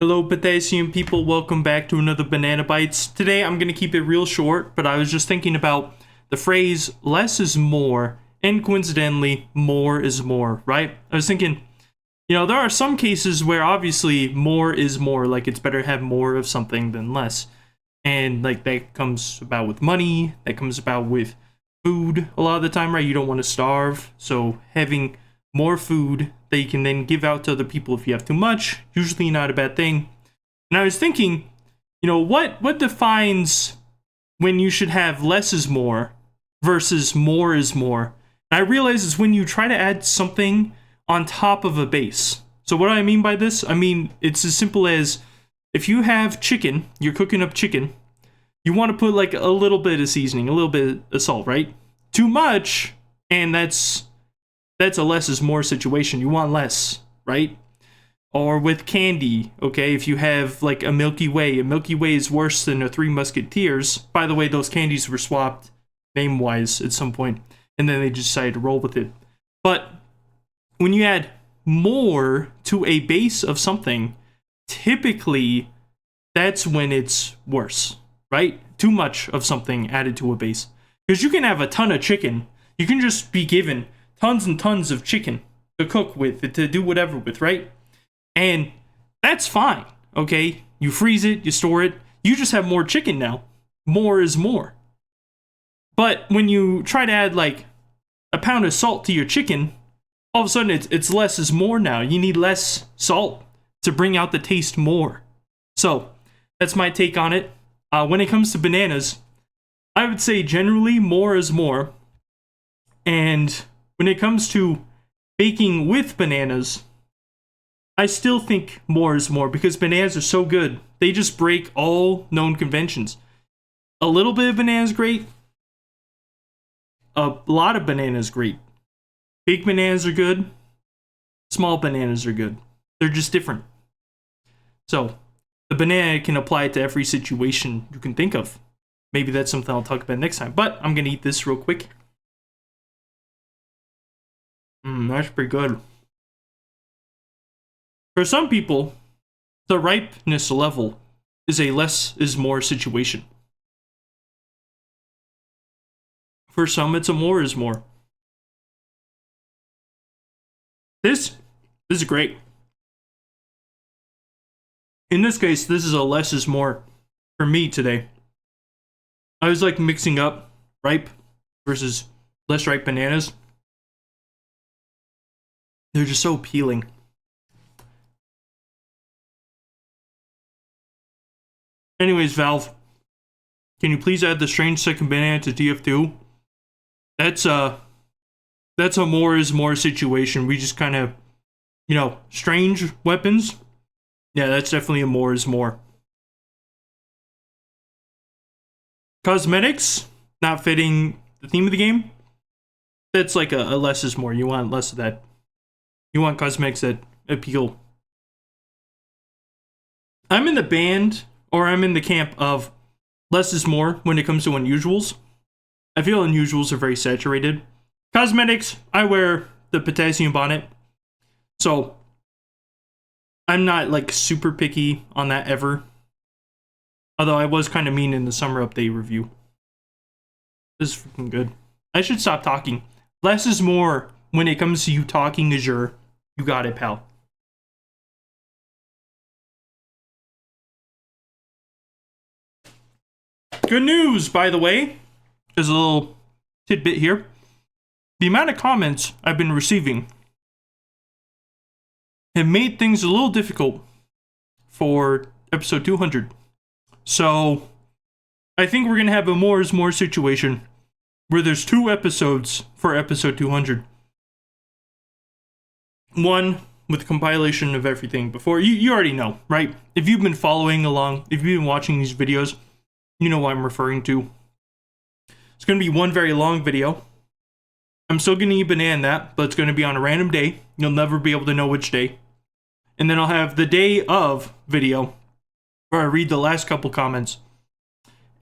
Hello potassium people, welcome back to another Banana Bites. Today I'm going to keep it real short, but I was just thinking about the phrase less is more, and coincidentally, more is more, right? I was thinking, there are some cases where obviously more is more, like it's better to have more of something than less. And like that comes about with money, that comes about with food a lot of the time, right? You don't want to starve, so having more food that you can then give out to other people if you have too much, usually not a bad thing. And I was thinking, what defines when you should have less is more versus more is more? And I realize it's when you try to add something on top of a base. So what do I mean by this? I mean, it's as simple as if you have chicken, you're cooking up chicken, you want to put like a little bit of seasoning, a little bit of salt, right? Too much, and that's a less is more situation. You want less, right? Or with candy, okay, if you have like a Milky Way is worse than a Three Musketeers. By the way, those candies were swapped name-wise at some point, and then they just decided to roll with it. But when you add more to a base of something, typically that's when it's worse, right? Too much of something added to a base. Because you can have a ton of chicken. You can just be given tons and tons of chicken to cook with, to do whatever with, right? And that's fine, okay? You freeze it, you store it, you just have more chicken now. More is more. But when you try to add like a pound of salt to your chicken, all of a sudden it's less is more now. You need less salt to bring out the taste more. So that's my take on it. When it comes to bananas, I would say generally more is more. And when it comes to baking with bananas, I still think more is more because bananas are so good. They just break all known conventions. A little bit of banana is great. A lot of banana is great. Big bananas are good. Small bananas are good. They're just different. So, the banana can apply to every situation you can think of. Maybe that's something I'll talk about next time. But I'm going to eat this real quick. That's pretty good. For some people, the ripeness level is a less is more situation. For some, it's a more is more. This is great. In this case, this is a less is more for me today. I was like mixing up ripe versus less ripe bananas. They're just so appealing. Anyways, Valve, can you please add the strangesecondbanana to TF2? That's a more is more situation. We just kind of, strange weapons. Yeah, that's definitely a more is more. Cosmetics, not fitting the theme of the game. That's like a less is more. You want less of that. You want cosmetics that appeal. I'm in the band, or I'm in the camp of less is more when it comes to unusuals. I feel unusuals are very saturated. Cosmetics, I wear the potassium bonnet. So, I'm not like super picky on that ever. Although I was kind of mean in the summer update review. This is freaking good. I should stop talking. Less is more when it comes to you talking Azure. You got it, pal. Good news, by the way. There's a little tidbit here. The amount of comments I've been receiving have made things a little difficult for episode 200. So, I think we're going to have a more is more situation where there's 2 episodes for episode 200. One with compilation of everything before. You already know, right? If you've been following along, if you've been watching these videos, you know what I'm referring to. It's going to be one very long video. I'm still going to eat banana that, but it's going to be on a random day. You'll never be able to know which day. And then I'll have the day of video where I read the last couple comments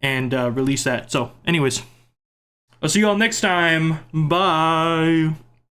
and release that. So, anyways, I'll see you all next time. Bye.